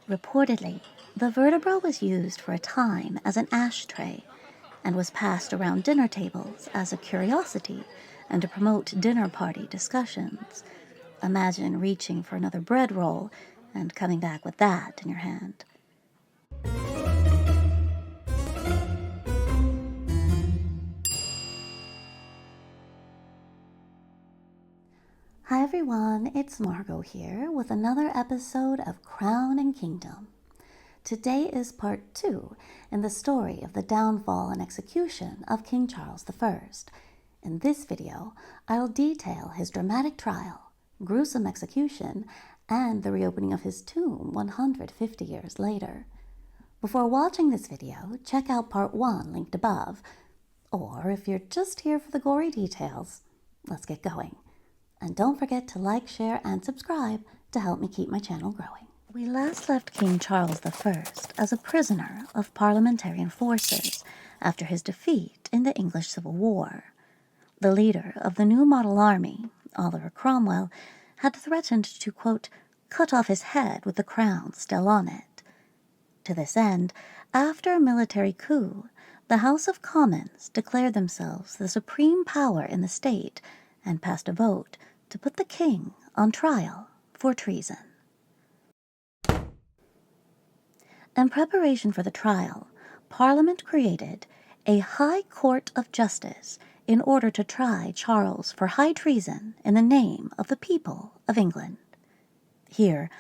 Reportedly, the vertebra was used for a time as an ashtray and was passed around dinner tables as a curiosity and to promote dinner party discussions. Imagine reaching for another bread roll and coming back with that in your hand. Hi everyone, it's Margot here with another episode of Crown and Kingdom. Today is part 2 in the story of the downfall and execution of King Charles I. In this video, I'll detail his dramatic trial, gruesome execution, and the reopening of his tomb 150 years later. Before watching this video, check out part 1 linked above, or if you're just here for the gory details, let's get going. And don't forget to like, share, and subscribe to help me keep my channel growing. We last left King Charles I as a prisoner of parliamentarian forces after his defeat in the English Civil War. The leader of the New Model Army, Oliver Cromwell, had threatened to, quote, cut off his head with the crown still on it. To this end, after a military coup, the House of Commons declared themselves the supreme power in the state and passed a vote to put the king on trial for treason. In preparation for the trial, Parliament created a High Court of Justice in order to try Charles for high treason in the name of the people of England. Here,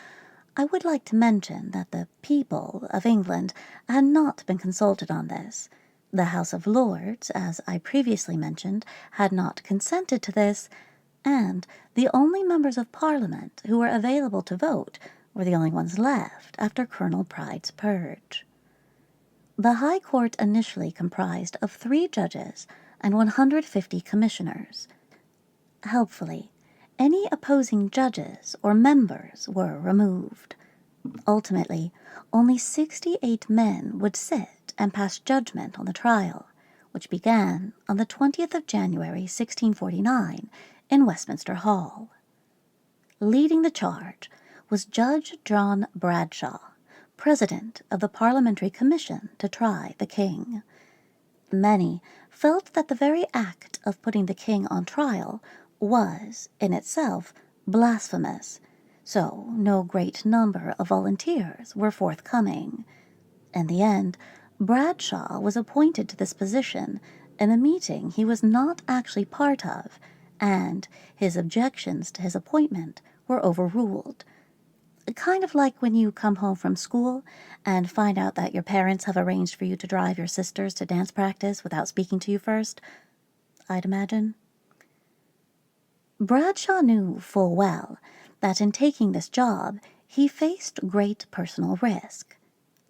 I would like to mention that the people of England had not been consulted on this. The House of Lords, as I previously mentioned, had not consented to this, and the only members of Parliament who were available to vote were the only ones left after Colonel Pride's purge. The High Court initially comprised of 3 judges and 150 commissioners. Helpfully, any opposing judges or members were removed. Ultimately, only 68 men would sit and pass judgment on the trial, which began on the 20th of January 1649 in Westminster Hall. Leading the charge was Judge John Bradshaw, president of the Parliamentary Commission to try the king. Many felt that the very act of putting the king on trial was, in itself, blasphemous, so no great number of volunteers were forthcoming. In the end, Bradshaw was appointed to this position in a meeting he was not actually part of, and his objections to his appointment were overruled. Kind of like when you come home from school and find out that your parents have arranged for you to drive your sisters to dance practice without speaking to you first, I'd imagine. Bradshaw knew full well that in taking this job, he faced great personal risk.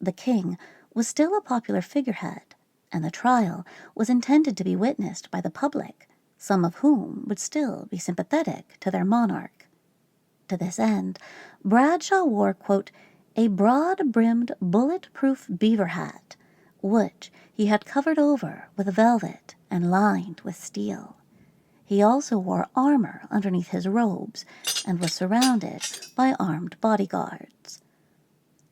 The king was still a popular figurehead, and the trial was intended to be witnessed by the public, some of whom would still be sympathetic to their monarch. To this end, Bradshaw wore, quote, a broad-brimmed, bullet-proof beaver hat, which he had covered over with velvet and lined with steel. He also wore armor underneath his robes and was surrounded by armed bodyguards.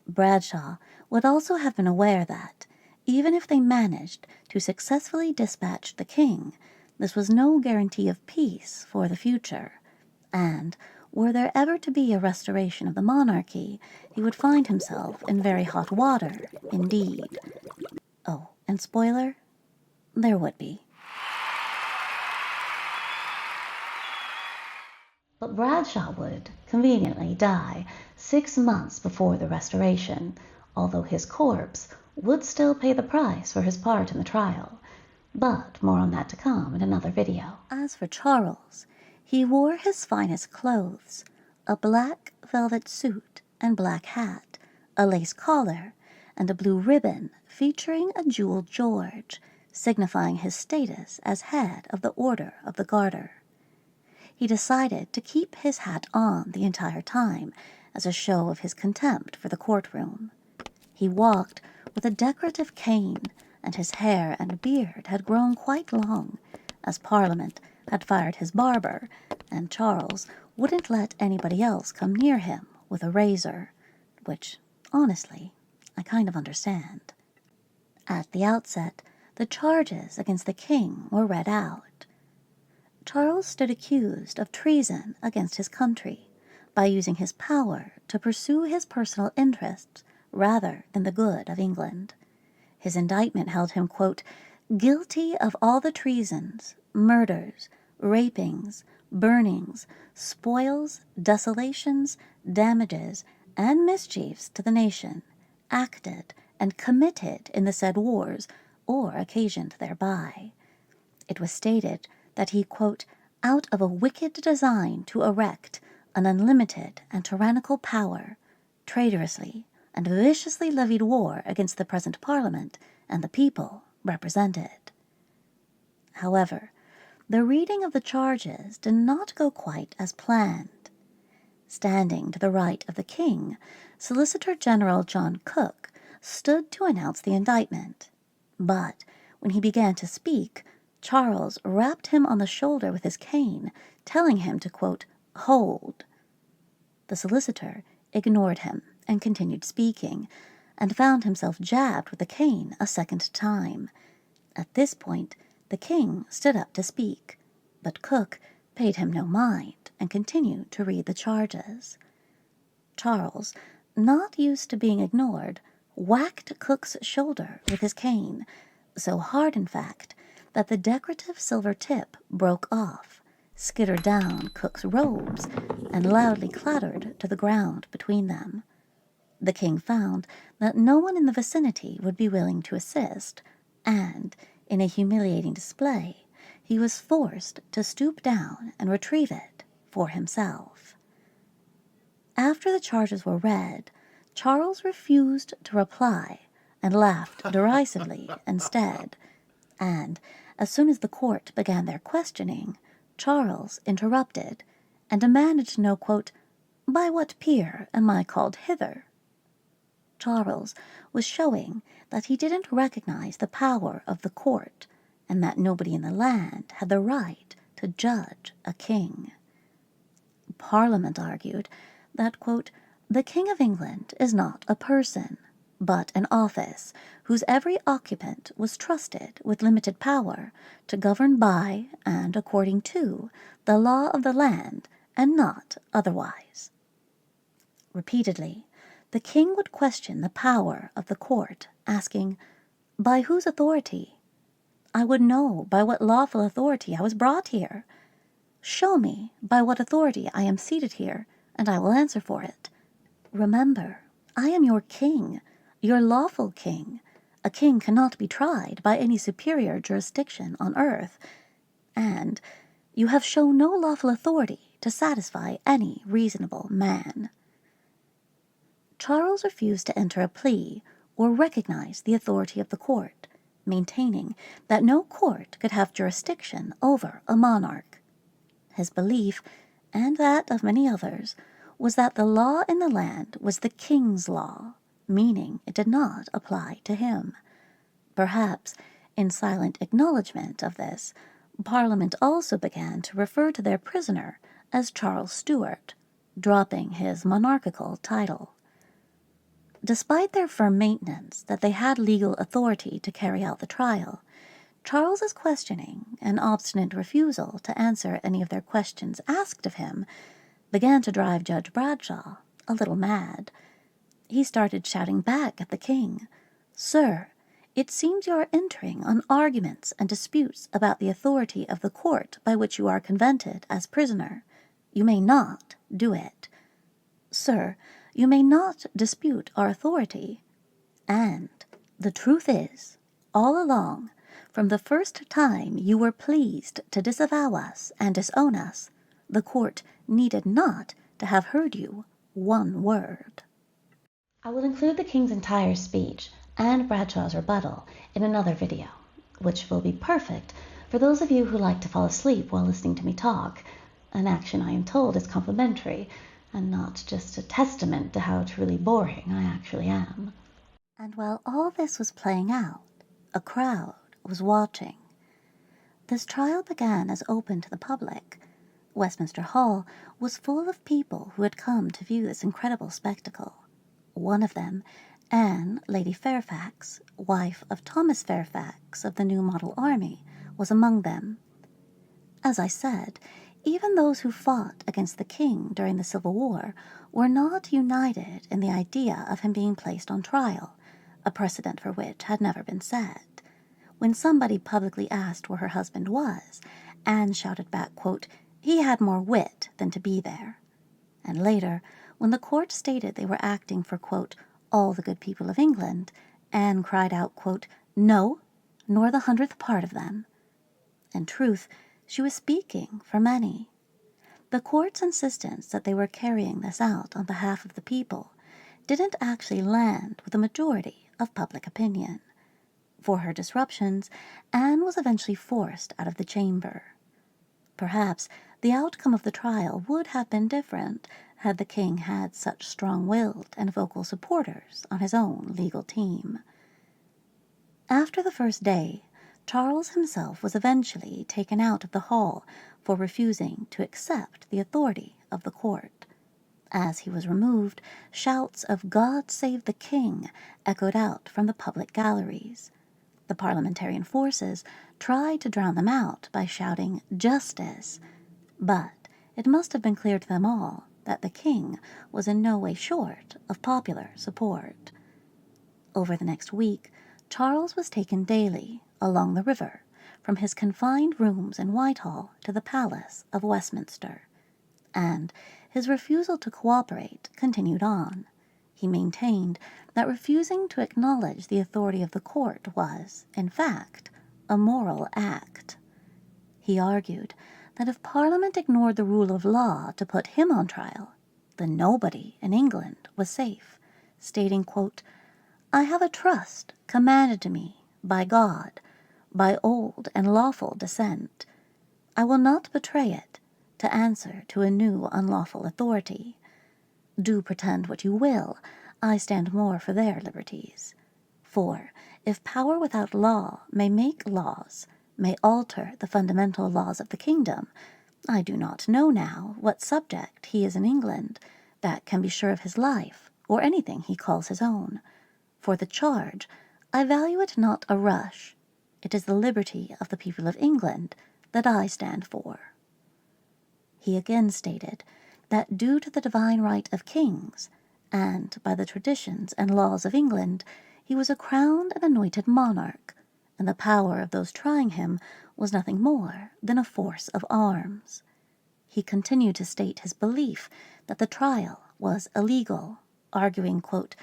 Bradshaw would also have been aware that, even if they managed to successfully dispatch the king, this was no guarantee of peace for the future, and were there ever to be a restoration of the monarchy, he would find himself in very hot water indeed. Oh, and spoiler, there would be. But Bradshaw would, conveniently, die 6 months before the restoration, although his corpse would still pay the price for his part in the trial. But more on that to come in another video. As for Charles, he wore his finest clothes, a black velvet suit and black hat, a lace collar, and a blue ribbon featuring a jeweled George, signifying his status as head of the Order of the Garter. He decided to keep his hat on the entire time as a show of his contempt for the courtroom. He walked with a decorative cane, and his hair and beard had grown quite long, as Parliament had fired his barber, and Charles wouldn't let anybody else come near him with a razor, which Honestly, I kind of understand. At the outset, the charges against the king were read out. Charles stood accused of treason against his country by using his power to pursue his personal interests rather than the good of England. His indictment held him, quote, guilty of all the treasons, murders, rapings, burnings, spoils, desolations, damages, and mischiefs to the nation, acted and committed in the said wars, or occasioned thereby. It was stated that he, quote, out of a wicked design to erect an unlimited and tyrannical power, traitorously and viciously levied war against the present Parliament and the people represented. However, the reading of the charges did not go quite as planned. Standing to the right of the king, Solicitor General John Cook stood to announce the indictment, but when he began to speak, Charles rapped him on the shoulder with his cane, telling him to, quote, hold. The solicitor ignored him and continued speaking, and found himself jabbed with the cane a second time. At this point, the king stood up to speak, but Cook paid him no mind and continued to read the charges. Charles, not used to being ignored, whacked Cook's shoulder with his cane, so hard in fact that the decorative silver tip broke off, skittered down Cook's robes, and loudly clattered to the ground between them. The king found that no one in the vicinity would be willing to assist, and, in a humiliating display, he was forced to stoop down and retrieve it for himself. After the charges were read, Charles refused to reply and laughed derisively instead, and as soon as the court began their questioning, Charles interrupted and demanded to know, quote, by what peer am I called hither? Charles was showing that he didn't recognize the power of the court and that nobody in the land had the right to judge a king. Parliament argued that, quote, the King of England is not a person, but an office whose every occupant was trusted with limited power to govern by and according to the law of the land and not otherwise. Repeatedly, the king would question the power of the court, asking, by whose authority? I would know by what lawful authority I was brought here. Show me by what authority I am seated here, and I will answer for it. Remember, I am your king, your lawful king. A king cannot be tried by any superior jurisdiction on earth, and you have shown no lawful authority to satisfy any reasonable man. Charles refused to enter a plea or recognize the authority of the court, maintaining that no court could have jurisdiction over a monarch. His belief, and that of many others, was that the law in the land was the king's law, meaning it did not apply to him. Perhaps, in silent acknowledgment of this, Parliament also began to refer to their prisoner as Charles Stuart, dropping his monarchical title. Despite their firm maintenance that they had legal authority to carry out the trial, Charles's questioning and obstinate refusal to answer any of their questions asked of him began to drive Judge Bradshaw a little mad. He started shouting back at the king, Sir, it seems you are entering on arguments and disputes about the authority of the court by which you are convented as prisoner. You may not do it. Sir, you may not dispute our authority. And the truth is, all along, from the first time you were pleased to disavow us and disown us, the court needed not to have heard you one word. I will include the king's entire speech and Bradshaw's rebuttal in another video, which will be perfect for those of you who like to fall asleep while listening to me talk, an action I am told is complimentary and not just a testament to how truly boring I actually am. And while all this was playing out, a crowd was watching. This trial began as open to the public. Westminster Hall was full of people who had come to view this incredible spectacle. One of them, Anne, Lady Fairfax, wife of Thomas Fairfax of the New Model Army, was among them. As I said, even those who fought against the king during the Civil War were not united in the idea of him being placed on trial, a precedent for which had never been set. When somebody publicly asked where her husband was, Anne shouted back, quote, "He had more wit than to be there." And later, when the court stated they were acting for, quote, "all the good people of England," Anne cried out, quote, "No, nor the 100th part of them." In truth, she was speaking for many. The court's insistence that they were carrying this out on behalf of the people didn't actually land with the majority of public opinion. For her disruptions, Anne was eventually forced out of the chamber. Perhaps the outcome of the trial would have been different had the king had such strong-willed and vocal supporters on his own legal team. After the first day, Charles himself was eventually taken out of the hall for refusing to accept the authority of the court. As he was removed, shouts of "God save the King" echoed out from the public galleries. The parliamentarian forces tried to drown them out by shouting "Justice," but it must have been clear to them all that the king was in no way short of popular support. Over the next week, Charles was taken daily along the river from his confined rooms in Whitehall to the Palace of Westminster, and his refusal to cooperate continued on. He maintained that refusing to acknowledge the authority of the court was, in fact, a moral act. He argued that if Parliament ignored the rule of law to put him on trial, then nobody in England was safe, stating, quote, "I have a trust commanded to me by God, by old and lawful descent. I will not betray it to answer to a new unlawful authority. Do pretend what you will, I stand more for their liberties. For if power without law may make laws, may alter the fundamental laws of the kingdom, I do not know now what subject he is in England that can be sure of his life or anything he calls his own. For the charge, I value it not a rush. It is the liberty of the people of England that I stand for." He again stated that due to the divine right of kings, and by the traditions and laws of England, he was a crowned and anointed monarch, and the power of those trying him was nothing more than a force of arms. He continued to state his belief that the trial was illegal, arguing, quote,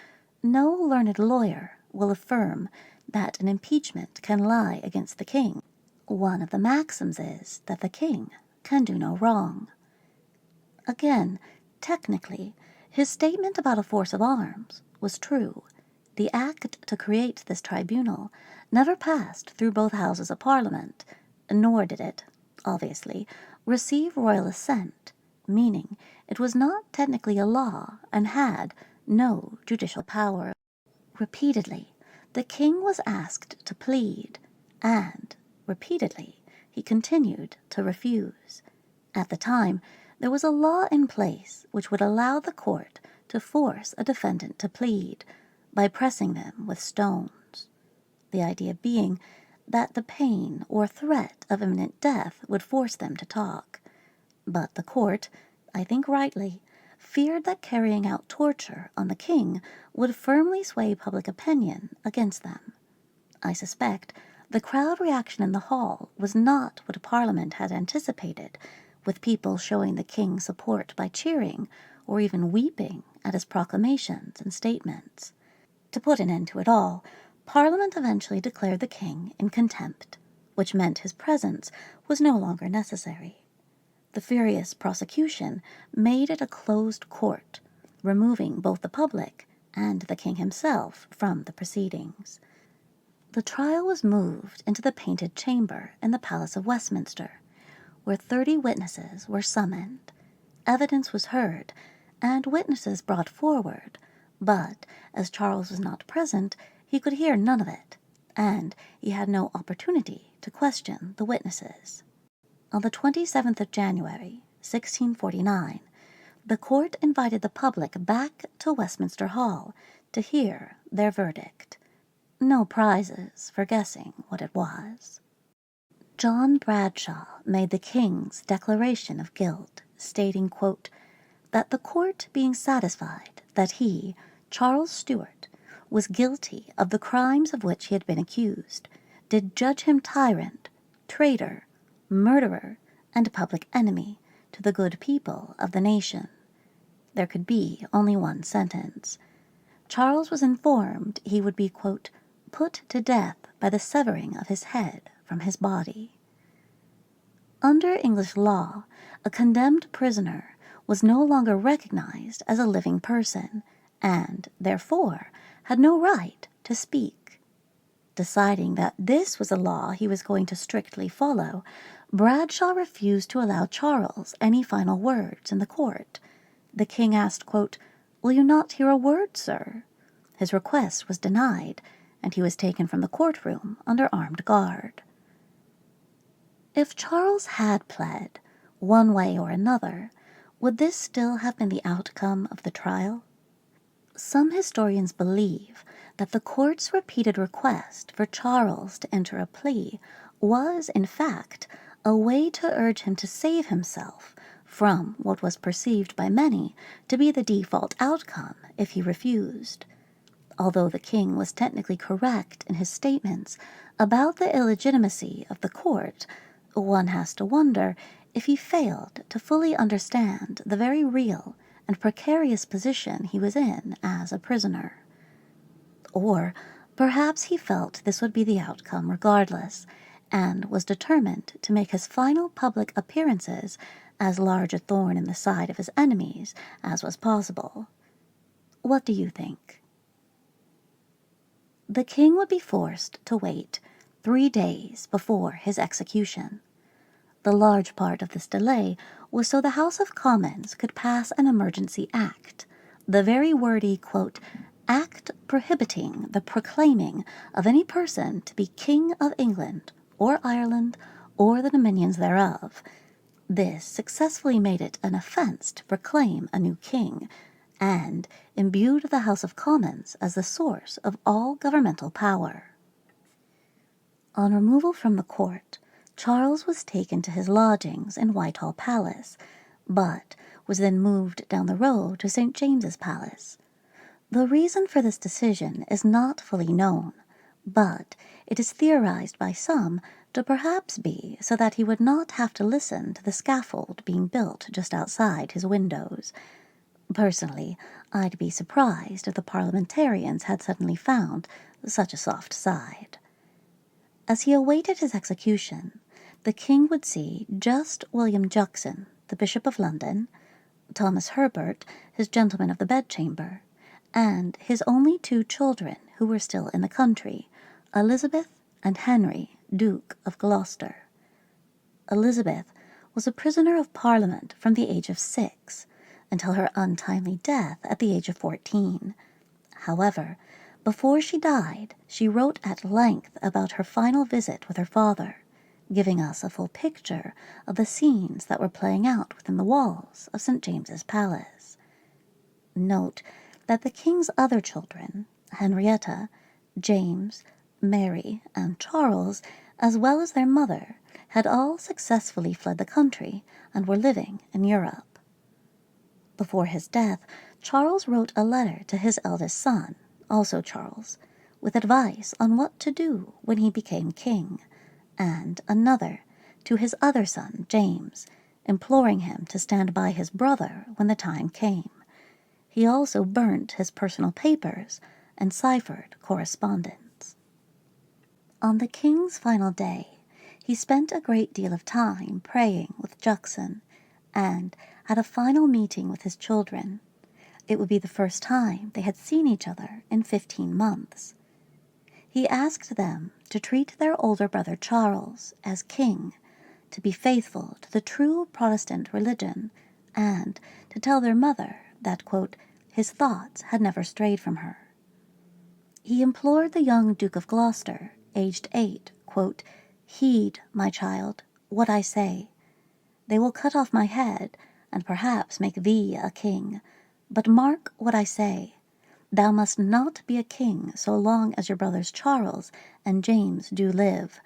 "No learned lawyer will affirm that an impeachment can lie against the king. One of the maxims is that the king can do no wrong." Again, technically, his statement about a force of arms was true. The act to create this tribunal never passed through both houses of Parliament, nor did it, obviously, receive royal assent, meaning it was not technically a law and had no judicial power. Repeatedly, the king was asked to plead, and, repeatedly, he continued to refuse. At the time, there was a law in place which would allow the court to force a defendant to plead by pressing them with stones, the idea being that the pain or threat of imminent death would force them to talk. But the court, I think rightly, feared that carrying out torture on the king would firmly sway public opinion against them. I suspect the crowd reaction in the hall was not what Parliament had anticipated, with people showing the king support by cheering or even weeping at his proclamations and statements. To put an end to it all, Parliament eventually declared the king in contempt, which meant his presence was no longer necessary. The furious prosecution made it a closed court, removing both the public and the king himself from the proceedings. The trial was moved into the Painted Chamber in the Palace of Westminster, where 30 witnesses were summoned. Evidence was heard, and witnesses brought forward, but as Charles was not present, he could hear none of it, and he had no opportunity to question the witnesses. On the 27th of January, 1649, the court invited the public back to Westminster Hall to hear their verdict. No prizes for guessing what it was. John Bradshaw made the king's declaration of guilt, stating, quote, that the court being satisfied that he, Charles Stuart, was guilty of the crimes of which he had been accused, did judge him tyrant, traitor, murderer, and public enemy to the good people of the nation. There could be only one sentence. Charles was informed he would be, quote, put to death by the severing of his head from his body. Under English law, a condemned prisoner was no longer recognized as a living person, and, therefore, had no right to speak. Deciding that this was a law he was going to strictly follow, Bradshaw refused to allow Charles any final words in the court. The king asked, quote, will you not hear a word, sir? His request was denied, and he was taken from the courtroom under armed guard. If Charles had pled, one way or another, would this still have been the outcome of the trial? Some historians believe that the court's repeated request for Charles to enter a plea was, in fact, a way to urge him to save himself from what was perceived by many to be the default outcome if he refused. Although the king was technically correct in his statements about the illegitimacy of the court, one has to wonder if he failed to fully understand the very real and precarious position he was in as a prisoner. Or perhaps he felt this would be the outcome regardless, and was determined to make his final public appearances as large a thorn in the side of his enemies as was possible. What do you think? The king would be forced to wait 3 days before his execution. The large part of this delay was so the House of Commons could pass an emergency act, the very wordy, quote, act prohibiting the proclaiming of any person to be King of England or Ireland or the dominions thereof. This successfully made it an offense to proclaim a new king, and imbued the House of Commons as the source of all governmental power. On removal from the court, Charles was taken to his lodgings in Whitehall Palace, but was then moved down the road to St. James's Palace. The reason for this decision is not fully known, but it is theorized by some to perhaps be so that he would not have to listen to the scaffold being built just outside his windows. Personally, I'd be surprised if the parliamentarians had suddenly found such a soft side. As he awaited his execution, the king would see just William Juxon, the Bishop of London, Thomas Herbert, his gentleman of the bedchamber, and his only 2 children who were still in the country, Elizabeth and Henry, Duke of Gloucester. Elizabeth was a prisoner of Parliament from the age of 6 until her untimely death at the age of 14. However, before she died, she wrote at length about her final visit with her father, giving us a full picture of the scenes that were playing out within the walls of St. James's Palace. Note that the king's other children, Henrietta, James, Mary, and Charles, as well as their mother, had all successfully fled the country and were living in Europe. Before his death, Charles wrote a letter to his eldest son, also Charles, with advice on what to do when he became king, and another to his other son, James, imploring him to stand by his brother when the time came. He also burnt his personal papers and ciphered correspondence. On the king's final day, he spent a great deal of time praying with Juxon, and had a final meeting with his children. It would be the first time they had seen each other in 15 months. He asked them to treat their older brother Charles as king, to be faithful to the true Protestant religion, and to tell their mother that, quote, his thoughts had never strayed from her. He implored the young Duke of Gloucester, aged 8, quote, heed, my child, what I say. They will cut off my head, and perhaps make thee a king. But mark what I say. Thou must not be a king so long as your brothers Charles and James do live,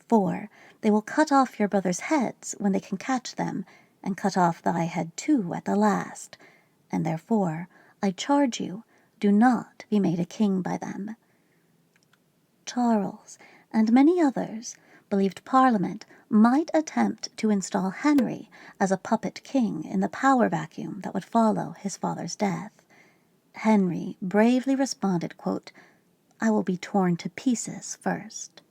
for they will cut off your brothers' heads when they can catch them, and cut off thy head too at the last. And therefore, I charge you, do not be made a king by them. Charles and many others believed Parliament might attempt to install Henry as a puppet king in the power vacuum that would follow his father's death. Henry bravely responded, quote, I will be torn to pieces first.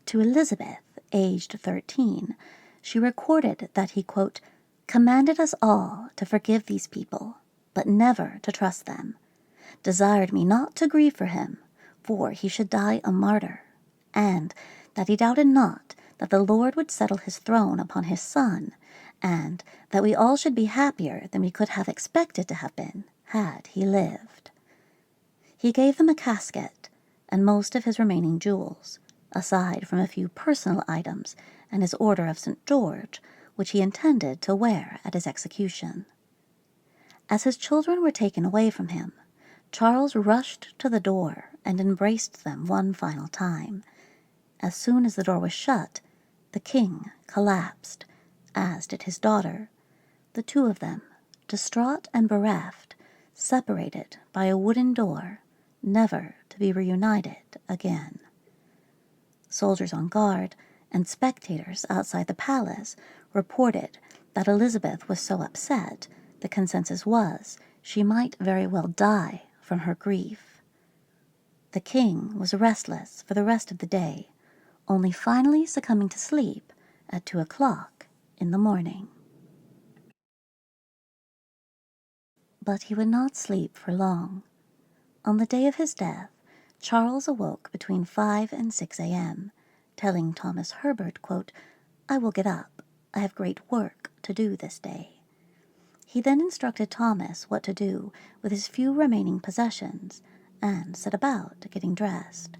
To Elizabeth, aged 13, she recorded that he, quote, commanded us all to forgive these people, but never to trust them, desired me not to grieve for him, for he should die a martyr, and that he doubted not that the Lord would settle his throne upon his son, and that we all should be happier than we could have expected to have been had he lived. He gave them a casket and most of his remaining jewels, aside from a few personal items and his Order of St. George, which he intended to wear at his execution. As his children were taken away from him, Charles rushed to the door and embraced them one final time. As soon as the door was shut, the king collapsed, as did his daughter. The two of them, distraught and bereft, separated by a wooden door, never to be reunited again. Soldiers on guard and spectators outside the palace reported that Elizabeth was so upset, the consensus was she might very well die from her grief. The king was restless for the rest of the day, only finally succumbing to sleep at 2 o'clock in the morning. But he would not sleep for long. On the day of his death, Charles awoke between 5 and 6 a.m., telling Thomas Herbert, quote, I will get up. I have great work to do this day. He then instructed Thomas what to do with his few remaining possessions, and set about getting dressed.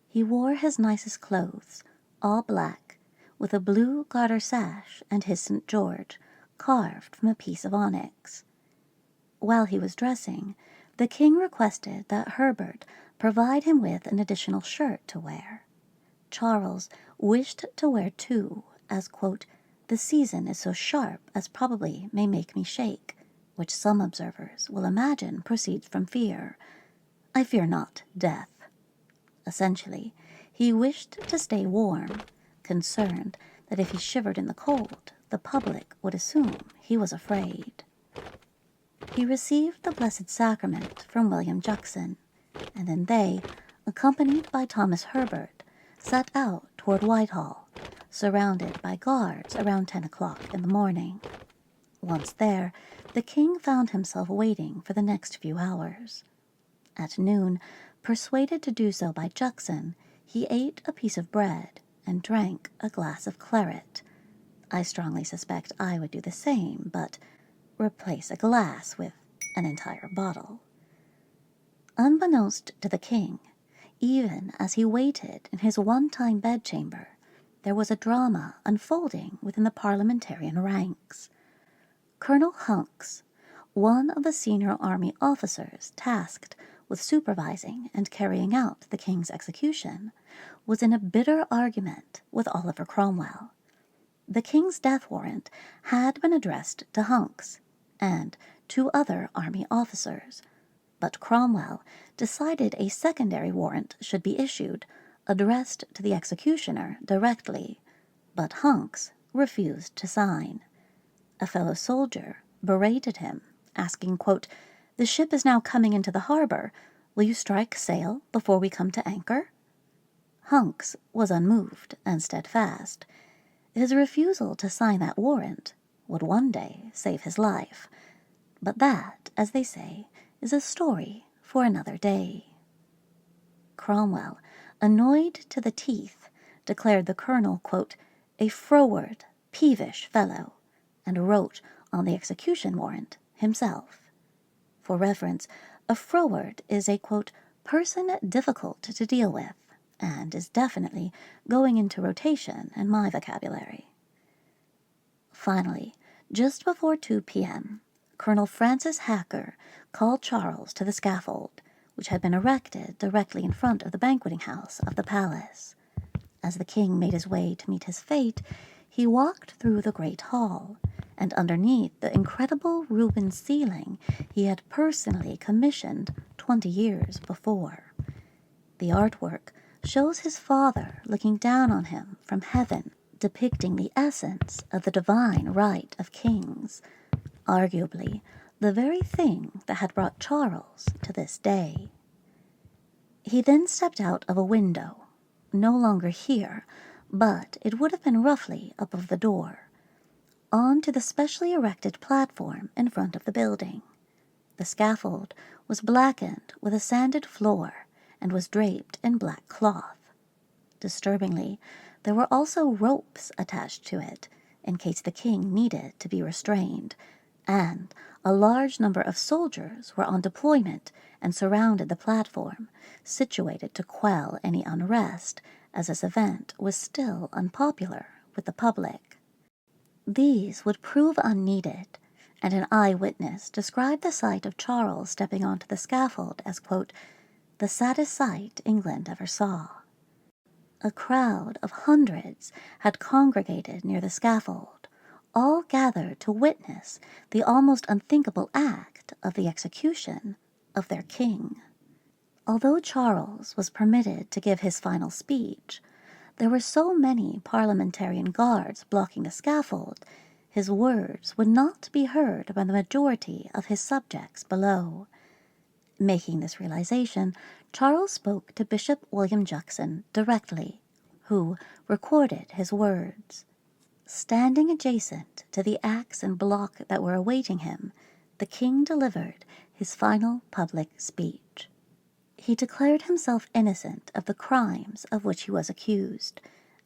He wore his nicest clothes, all black, with a blue garter sash and his St. George, carved from a piece of onyx. While he was dressing, the king requested that Herbert provide him with an additional shirt to wear. Charles wished to wear two, as, quote, the season is so sharp as probably may make me shake, which some observers will imagine proceeds from fear. I fear not death. Essentially, he wished to stay warm, concerned that if he shivered in the cold, the public would assume he was afraid. He received the Blessed Sacrament from William Juxon, and then they, accompanied by Thomas Herbert, set out toward Whitehall, surrounded by guards around 10 o'clock in the morning. Once there, the king found himself waiting for the next few hours. At noon, persuaded to do so by Juxon, he ate a piece of bread and drank a glass of claret. I strongly suspect I would do the same, but replace a glass with an entire bottle. Unbeknownst to the king, even as he waited in his one-time bedchamber, there was a drama unfolding within the parliamentarian ranks. Colonel Hunks, one of the senior army officers tasked with supervising and carrying out the king's execution, was in a bitter argument with Oliver Cromwell. The king's death warrant had been addressed to Hunks and two other army officers, but Cromwell decided a secondary warrant should be issued, addressed to the executioner directly, but Hunks refused to sign. A fellow soldier berated him, asking, quote, the ship is now coming into the harbor. Will you strike sail before we come to anchor? Hunks was unmoved and steadfast. His refusal to sign that warrant would one day save his life. But that, as they say, is a story for another day. Cromwell, annoyed to the teeth, declared the colonel, quote, a froward, peevish fellow, and wrote on the execution warrant himself. For reference, a froward is a, quote, person difficult to deal with, and is definitely going into rotation in my vocabulary. Finally, Just before 2 p.m., Colonel Francis Hacker called Charles to the scaffold, which had been erected directly in front of the banqueting house of the palace. As the king made his way to meet his fate, he walked through the great hall, and underneath the incredible Rubens ceiling he had personally commissioned 20 years before. The artwork shows his father looking down on him from heaven, depicting the essence of the divine right of kings, arguably the very thing that had brought Charles to this day. He then stepped out of a window, no longer here, but it would have been roughly above the door, onto the specially erected platform in front of the building. The scaffold was blackened with a sanded floor and was draped in black cloth. Disturbingly, there were also ropes attached to it in case the king needed to be restrained, and a large number of soldiers were on deployment and surrounded the platform, situated to quell any unrest, as this event was still unpopular with the public. These would prove unneeded, and an eyewitness described the sight of Charles stepping onto the scaffold as, quote, the saddest sight England ever saw. A crowd of hundreds had congregated near the scaffold, all gathered to witness the almost unthinkable act of the execution of their king. Although Charles was permitted to give his final speech, there were so many parliamentarian guards blocking the scaffold, his words would not be heard by the majority of his subjects below. Making this realization, Charles spoke to Bishop William Juxon directly, who recorded his words. Standing adjacent to the axe and block that were awaiting him, the king delivered his final public speech. He declared himself innocent of the crimes of which he was accused,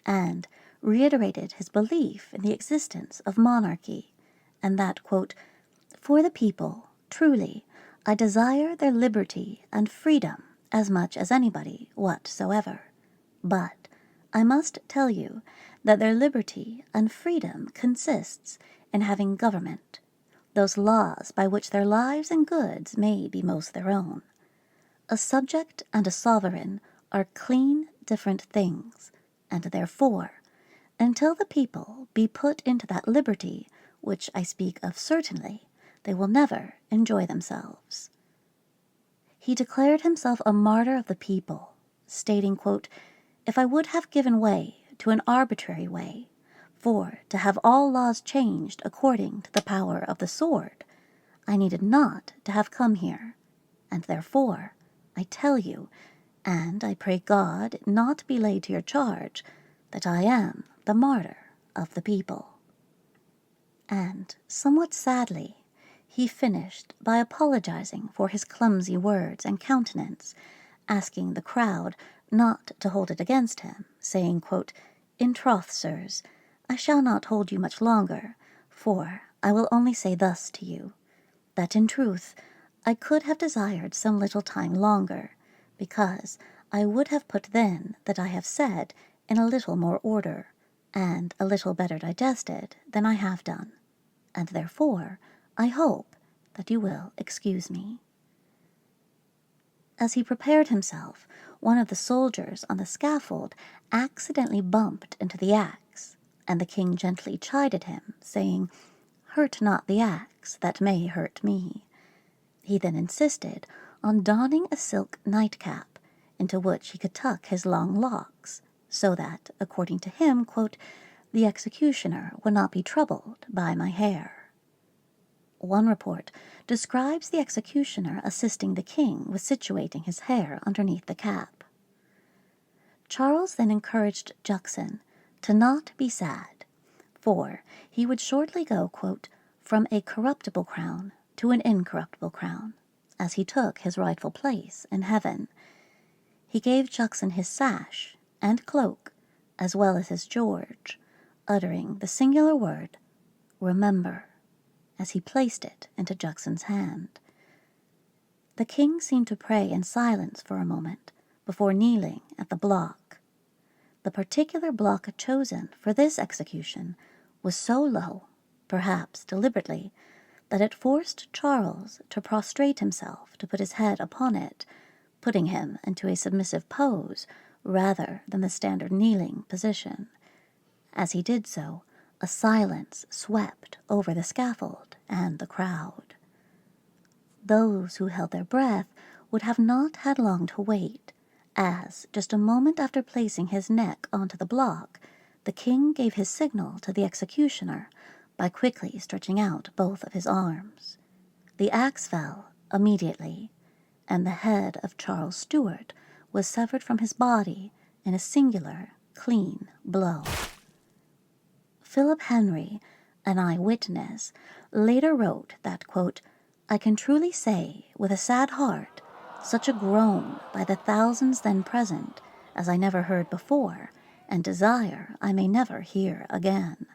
and reiterated his belief in the existence of monarchy, and that, quote, for the people, truly, I desire their liberty and freedom as much as anybody whatsoever. But I must tell you that their liberty and freedom consists in having government, those laws by which their lives and goods may be most their own. A subject and a sovereign are clean different things, and therefore, until the people be put into that liberty which I speak of certainly, they will never enjoy themselves. He declared himself a martyr of the people, stating, quote, if I would have given way to an arbitrary way, for to have all laws changed according to the power of the sword, I needed not to have come here, and therefore, I tell you, and I pray God it not be laid to your charge, that I am the martyr of the people. And, somewhat sadly, he finished by apologizing for his clumsy words and countenance, asking the crowd not to hold it against him, saying, quote, in troth, sirs, I shall not hold you much longer, for I will only say thus to you, that in truth I could have desired some little time longer, because I would have put then that I have said in a little more order, and a little better digested than I have done, and therefore I hope that you will excuse me. As he prepared himself, one of the soldiers on the scaffold accidentally bumped into the axe, and the king gently chided him, saying, hurt not the axe that may hurt me. He then insisted on donning a silk nightcap, into which he could tuck his long locks, so that, according to him, quote, the executioner would not be troubled by my hair. One report describes the executioner assisting the king with situating his hair underneath the cap. Charles then encouraged Juxon to not be sad, for he would shortly go, quote, from a corruptible crown to an incorruptible crown, as he took his rightful place in heaven. He gave Juxon his sash and cloak, as well as his George, uttering the singular word, remember, as he placed it into Juxon's hand. The king seemed to pray in silence for a moment before kneeling at the block. The particular block chosen for this execution was so low, perhaps deliberately, that it forced Charles to prostrate himself to put his head upon it, putting him into a submissive pose rather than the standard kneeling position. As he did so, a silence swept over the scaffold and the crowd. Those who held their breath would have not had long to wait, as, just a moment after placing his neck onto the block, the king gave his signal to the executioner by quickly stretching out both of his arms. The axe fell immediately, and the head of Charles Stuart was severed from his body in a singular, clean blow. Philip Henry, an eyewitness, later wrote that, quote, "I can truly say, with a sad heart, such a groan by the thousands then present as I never heard before, and desire I may never hear again."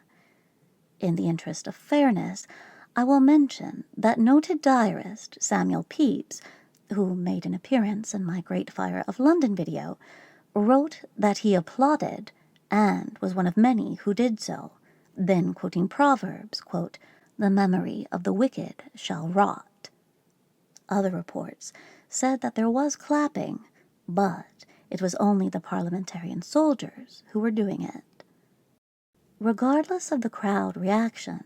In the interest of fairness, I will mention that noted diarist Samuel Pepys, who made an appearance in my Great Fire of London video, wrote that he applauded, and was one of many who did so, then quoting Proverbs, quote, "The memory of the wicked shall rot." Other reports said that there was clapping, but it was only the parliamentarian soldiers who were doing it. Regardless of the crowd reaction,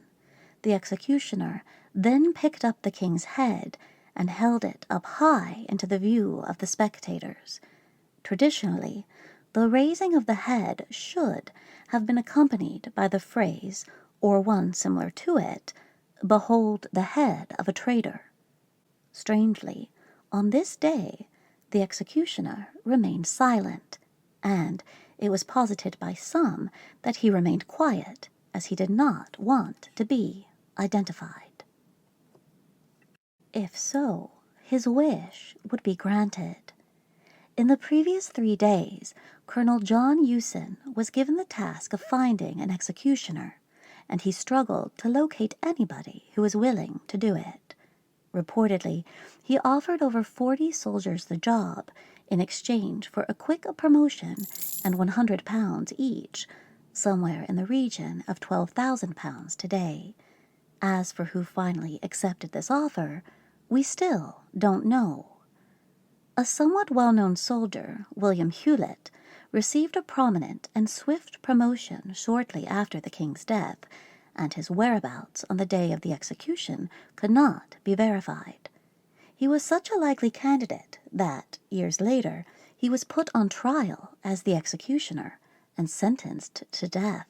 the executioner then picked up the king's head and held it up high into the view of the spectators. Traditionally, the raising of the head should have been accompanied by the phrase, or one similar to it, "Behold the head of a traitor." Strangely, on this day, the executioner remained silent, and it was posited by some that he remained quiet, as he did not want to be identified. If so, his wish would be granted. In the previous 3 days, Colonel John Hewson was given the task of finding an executioner, and he struggled to locate anybody who was willing to do it. Reportedly, he offered over 40 soldiers the job in exchange for a quick promotion and £100 each, somewhere in the region of £12,000 today. As for who finally accepted this offer, we still don't know. A somewhat well-known soldier, William Hewlett, received a prominent and swift promotion shortly after the king's death, and his whereabouts on the day of the execution could not be verified. He was such a likely candidate that, years later, he was put on trial as the executioner and sentenced to death,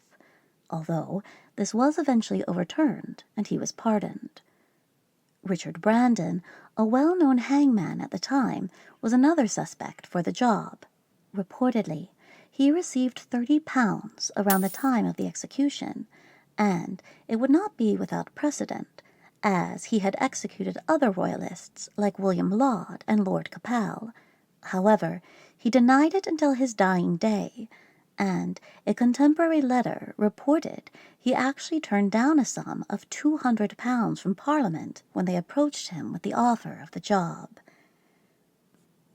although this was eventually overturned and he was pardoned. Richard Brandon, a well-known hangman at the time, was another suspect for the job. Reportedly, he received £30 around the time of the execution, and it would not be without precedent, as he had executed other royalists like William Laud and Lord Capel. However, he denied it until his dying day, and a contemporary letter reported he actually turned down a sum of £200 from Parliament when they approached him with the offer of the job.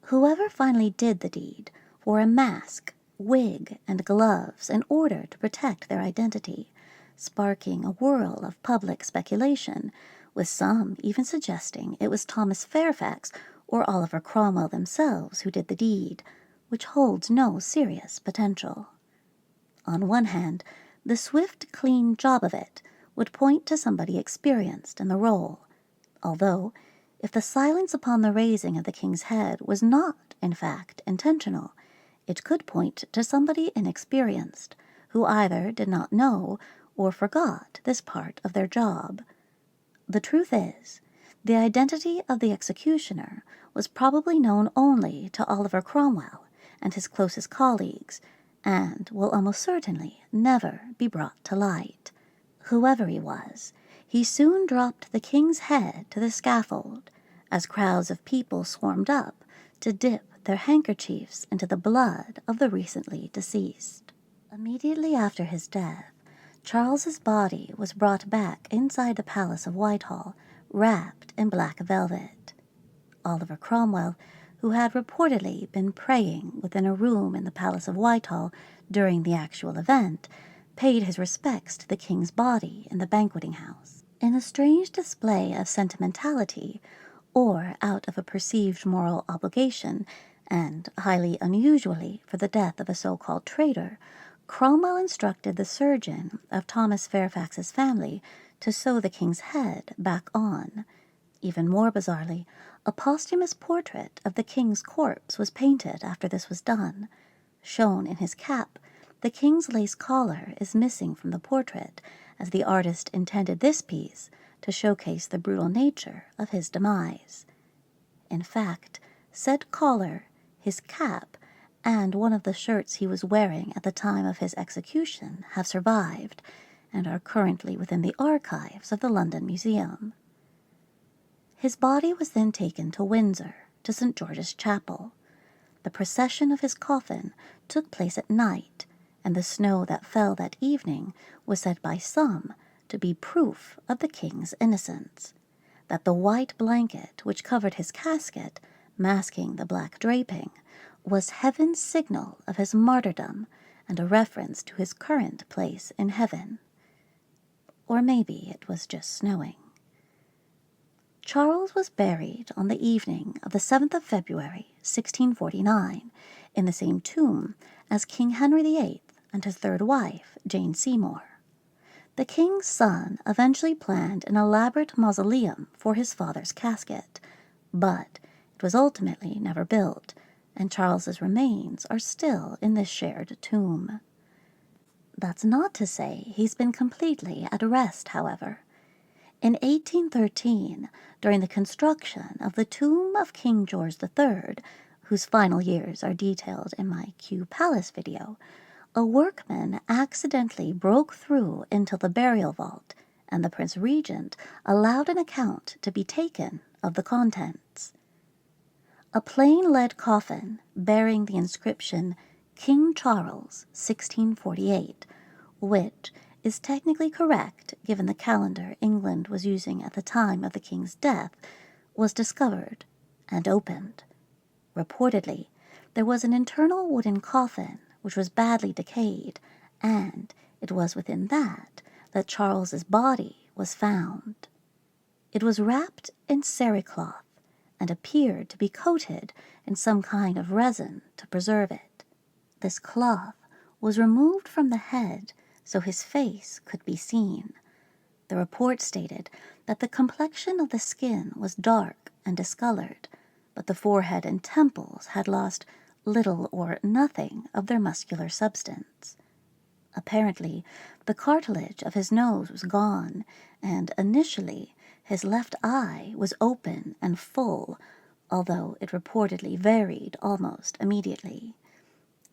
Whoever finally did the deed wore a mask, wig, and gloves in order to protect their identity, sparking a whirl of public speculation, with some even suggesting it was Thomas Fairfax or Oliver Cromwell themselves who did the deed, which holds no serious potential. On one hand, the swift, clean job of it would point to somebody experienced in the role, although, if the silence upon the raising of the king's head was not, in fact, intentional, it could point to somebody inexperienced, who either did not know or forgot this part of their job. The truth is, the identity of the executioner was probably known only to Oliver Cromwell and his closest colleagues, and will almost certainly never be brought to light. Whoever he was, he soon dropped the king's head to the scaffold, as crowds of people swarmed up to dip their handkerchiefs into the blood of the recently deceased. Immediately after his death, Charles's body was brought back inside the Palace of Whitehall, wrapped in black velvet. Oliver Cromwell, who had reportedly been praying within a room in the Palace of Whitehall during the actual event, paid his respects to the king's body in the banqueting house. In a strange display of sentimentality, or out of a perceived moral obligation, and highly unusually for the death of a so-called traitor, Cromwell instructed the surgeon of Thomas Fairfax's family to sew the king's head back on. Even more bizarrely, a posthumous portrait of the king's corpse was painted after this was done. Shown in his cap, the king's lace collar is missing from the portrait, as the artist intended this piece to showcase the brutal nature of his demise. In fact, said collar, his cap, and one of the shirts he was wearing at the time of his execution have survived and are currently within the archives of the London Museum. His body was then taken to Windsor, to St. George's Chapel. The procession of his coffin took place at night, and the snow that fell that evening was said by some to be proof of the king's innocence, that the white blanket which covered his casket, masking the black draping, was heaven's signal of his martyrdom and a reference to his current place in heaven. Or maybe it was just snowing. Charles was buried on the evening of the 7th of February, 1649, in the same tomb as King Henry VIII and his third wife, Jane Seymour. The king's son eventually planned an elaborate mausoleum for his father's casket, but it was ultimately never built, and Charles's remains are still in this shared tomb. That's not to say he's been completely at rest, however. In 1813, during the construction of the tomb of King George III, whose final years are detailed in my Kew Palace video, a workman accidentally broke through into the burial vault, and the Prince Regent allowed an account to be taken of the contents. A plain lead coffin bearing the inscription King Charles, 1648, which is technically correct given the calendar England was using at the time of the king's death, was discovered and opened. Reportedly, there was an internal wooden coffin which was badly decayed, and it was within that Charles's body was found. It was wrapped in cerecloth and appeared to be coated in some kind of resin to preserve it. This cloth was removed from the head so his face could be seen. The report stated that the complexion of the skin was dark and discolored, but the forehead and temples had lost little or nothing of their muscular substance. Apparently, the cartilage of his nose was gone, and initially his left eye was open and full, although it reportedly varied almost immediately.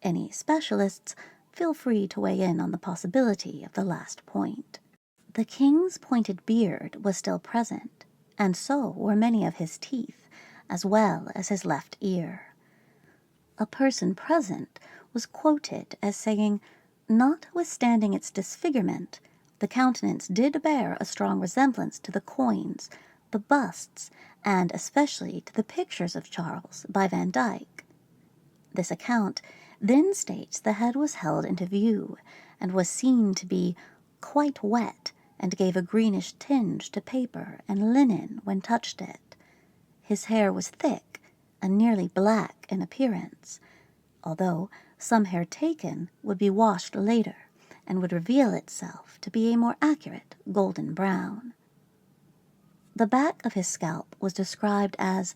Any specialists feel free to weigh in on the possibility of the last point. The king's pointed beard was still present, and so were many of his teeth, as well as his left ear. A person present was quoted as saying, "Notwithstanding its disfigurement, the countenance did bear a strong resemblance to the coins, the busts, and especially to the pictures of Charles by Van Dyck." This account then states the head was held into view and was seen to be quite wet and gave a greenish tinge to paper and linen when touched it. His hair was thick and nearly black in appearance, although some hair taken would be washed later and would reveal itself to be a more accurate golden brown. The back of his scalp was described as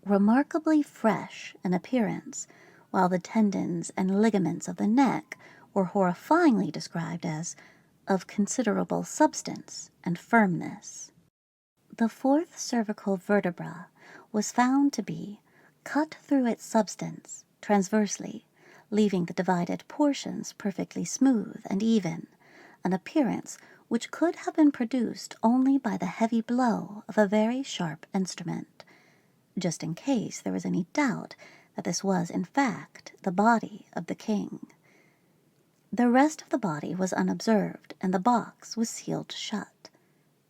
remarkably fresh in appearance, while the tendons and ligaments of the neck were horrifyingly described as of considerable substance and firmness. The fourth cervical vertebra was found to be cut through its substance transversely, leaving the divided portions perfectly smooth and even, an appearance which could have been produced only by the heavy blow of a very sharp instrument. Just in case there was any doubt that this was, in fact, the body of the king. The rest of the body was unobserved, and the box was sealed shut.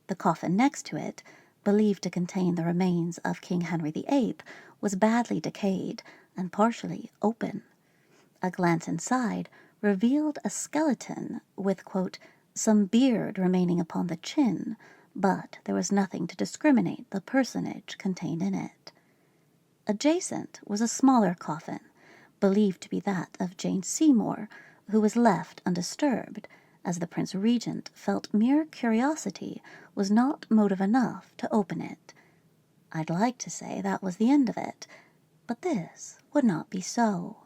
The coffin next to it, believed to contain the remains of King Henry VIII, was badly decayed and partially open. A glance inside revealed a skeleton with, quote, some beard remaining upon the chin, but there was nothing to discriminate the personage contained in it. Adjacent was a smaller coffin, believed to be that of Jane Seymour, who was left undisturbed, as the Prince Regent felt mere curiosity was not motive enough to open it. I'd like to say that was the end of it, but this would not be so.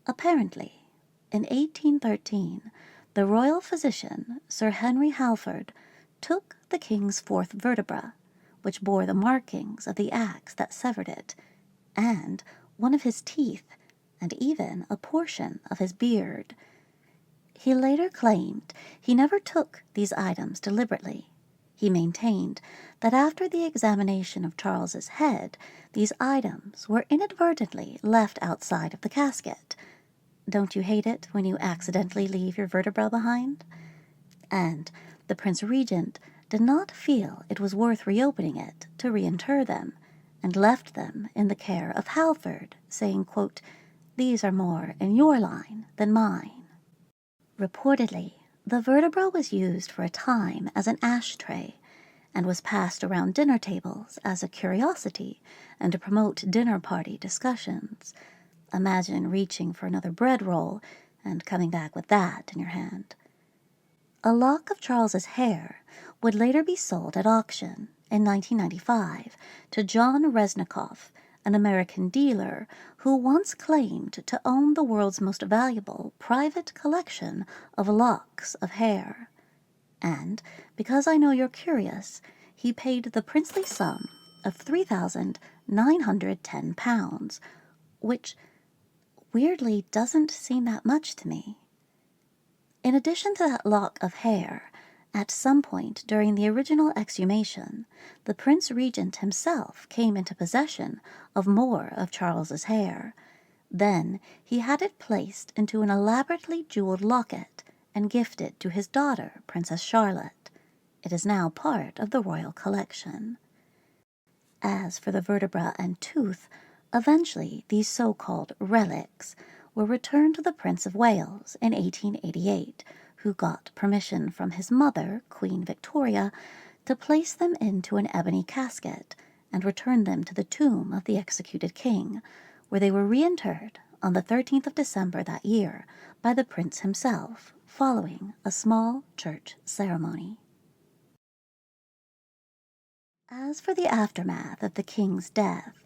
Apparently, in 1813, the royal physician, Sir Henry Halford, took the king's fourth vertebra, which bore the markings of the axe that severed it, and one of his teeth, and even a portion of his beard. He later claimed he never took these items deliberately. He maintained that after the examination of Charles's head, these items were inadvertently left outside of the casket. Don't you hate it when you accidentally leave your vertebra behind? And the Prince Regent did not feel it was worth reopening it to reinter them, and left them in the care of Halford, saying, quote, these are more in your line than mine. Reportedly, the vertebra was used for a time as an ashtray, and was passed around dinner tables as a curiosity and to promote dinner party discussions. Imagine reaching for another bread roll and coming back with that in your hand. A lock of Charles's hair would later be sold at auction in 1995 to John Resnikoff, an American dealer who once claimed to own the world's most valuable private collection of locks of hair. And, because I know you're curious, he paid the princely sum of £3,910, which weirdly doesn't seem that much to me. In addition to that lock of hair, at some point during the original exhumation, the Prince Regent himself came into possession of more of Charles's hair. Then he had it placed into an elaborately jeweled locket and gifted to his daughter, Princess Charlotte. It is now part of the royal collection. As for the vertebra and tooth, eventually these so-called relics were returned to the Prince of Wales in 1888, who got permission from his mother, Queen Victoria, to place them into an ebony casket and return them to the tomb of the executed king, where they were reinterred on the 13th of December that year by the prince himself, following a small church ceremony. As for the aftermath of the king's death,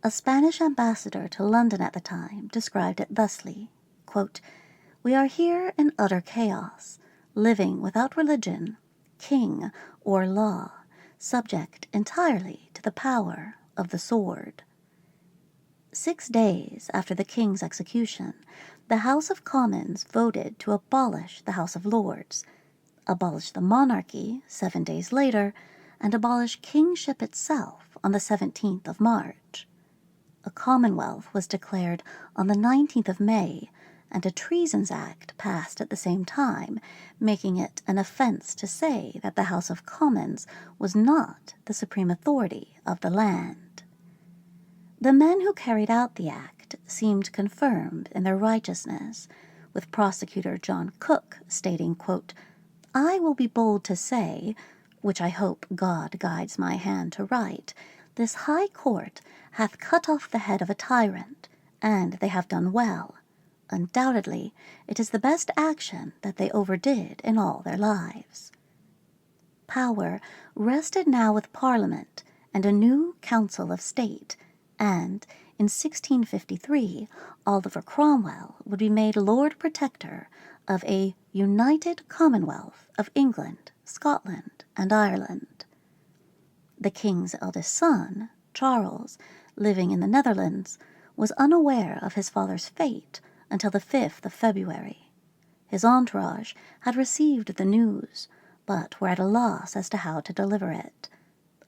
a Spanish ambassador to London at the time described it thusly, quote, we are here in utter chaos, living without religion, king, or law, subject entirely to the power of the sword. 6 days after the king's execution, the House of Commons voted to abolish the House of Lords, abolish the monarchy 7 days later, and abolish kingship itself on the 17th of March. A Commonwealth was declared on the 19th of May, and a Treasons Act passed at the same time, making it an offense to say that the House of Commons was not the supreme authority of the land. The men who carried out the act seemed confirmed in their righteousness, with prosecutor John Cook stating, quote, I will be bold to say, which I hope God guides my hand to write, this high court hath cut off the head of a tyrant, and they have done well. Undoubtedly, it is the best action that they overdid in all their lives. Power rested now with Parliament and a new Council of State, and in 1653 Oliver Cromwell would be made Lord Protector of a united Commonwealth of England, Scotland, and Ireland. The king's eldest son, Charles, living in the Netherlands, was unaware of his father's fate until the 5th of February. His entourage had received the news, but were at a loss as to how to deliver it.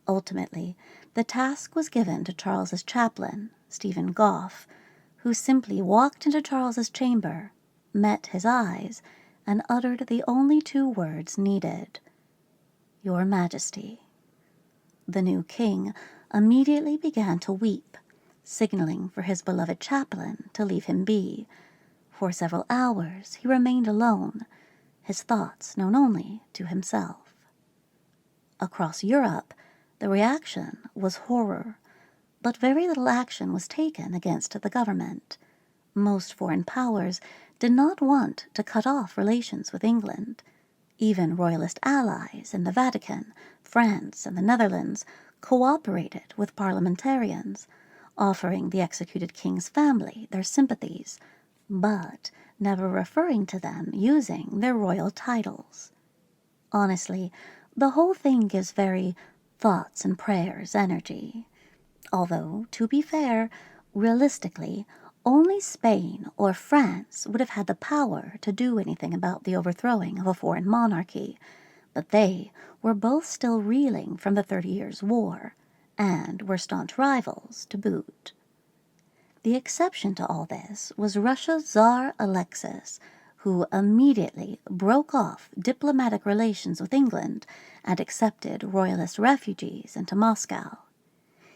Ultimately, the task was given to Charles's chaplain, Stephen Gough, who simply walked into Charles's chamber, met his eyes, and uttered the only 2 words needed, Your Majesty. The new king immediately began to weep, signaling for his beloved chaplain to leave him be, For several hours he remained alone, his thoughts known only to himself. Across Europe, the reaction was horror, but very little action was taken against the government. Most foreign powers did not want to cut off relations with England. Even royalist allies in the Vatican, France, and the Netherlands cooperated with parliamentarians, offering the executed king's family their sympathies, but never referring to them using their royal titles. Honestly, the whole thing gives very thoughts and prayers energy. Although, to be fair, realistically, only Spain or France would have had the power to do anything about the overthrowing of a foreign monarchy, but they were both still reeling from the 30 Years' War, and were staunch rivals to boot. The exception to all this was Russia's Tsar Alexis, who immediately broke off diplomatic relations with England and accepted royalist refugees into Moscow.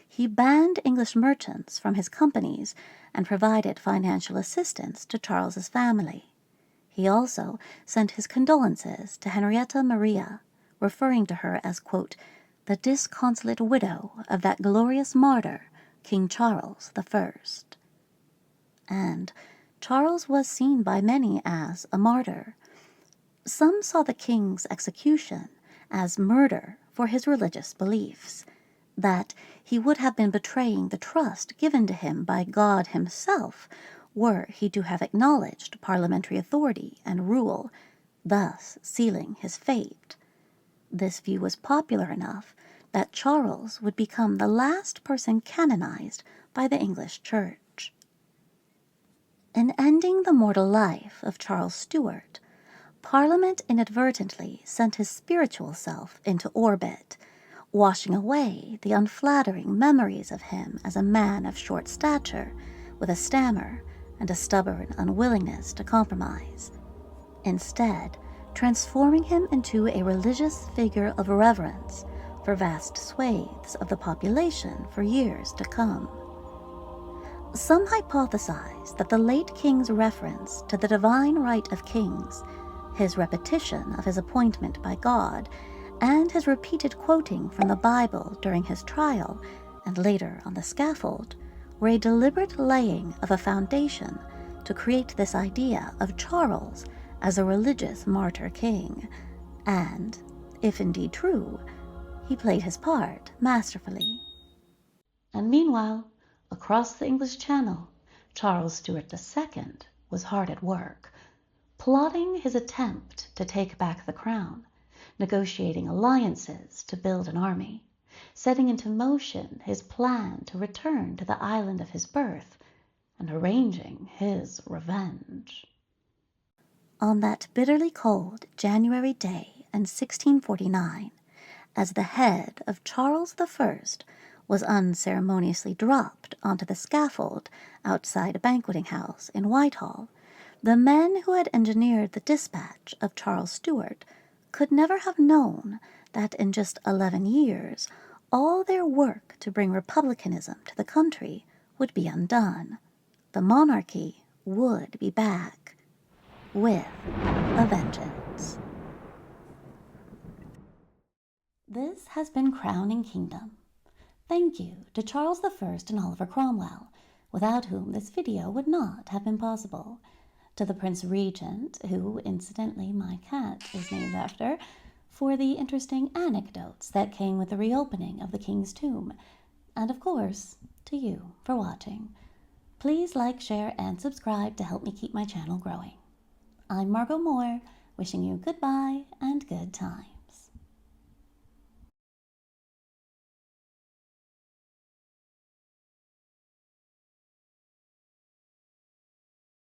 He banned English merchants from his companies and provided financial assistance to Charles's family. He also sent his condolences to Henrietta Maria, referring to her as, quote, the disconsolate widow of that glorious martyr, King Charles I. And Charles was seen by many as a martyr. Some saw the king's execution as murder for his religious beliefs, that he would have been betraying the trust given to him by God himself were he to have acknowledged parliamentary authority and rule, thus sealing his fate. This view was popular enough that Charles would become the last person canonized by the English Church. In ending the mortal life of Charles Stuart, Parliament inadvertently sent his spiritual self into orbit, washing away the unflattering memories of him as a man of short stature, with a stammer and a stubborn unwillingness to compromise, instead transforming him into a religious figure of reverence for vast swathes of the population for years to come. Some hypothesize that the late king's reference to the divine right of kings, his repetition of his appointment by God, and his repeated quoting from the Bible during his trial and later on the scaffold were a deliberate laying of a foundation to create this idea of Charles as a religious martyr king, and, if indeed true, he played his part masterfully. And meanwhile, across the English Channel, Charles Stuart II was hard at work, plotting his attempt to take back the crown, negotiating alliances to build an army, setting into motion his plan to return to the island of his birth, and arranging his revenge. On that bitterly cold January day in 1649, as the head of Charles I was unceremoniously dropped onto the scaffold outside a banqueting house in Whitehall, the men who had engineered the dispatch of Charles Stuart could never have known that in just 11 years all their work to bring republicanism to the country would be undone. The monarchy would be back with a vengeance. This has been Crowning Kingdom. Thank you to Charles I and Oliver Cromwell, without whom this video would not have been possible. To the Prince Regent, who, incidentally, my cat is named after, for the interesting anecdotes that came with the reopening of the King's tomb. And of course, to you for watching. Please like, share, and subscribe to help me keep my channel growing. I'm Margot Moore, wishing you goodbye and good time.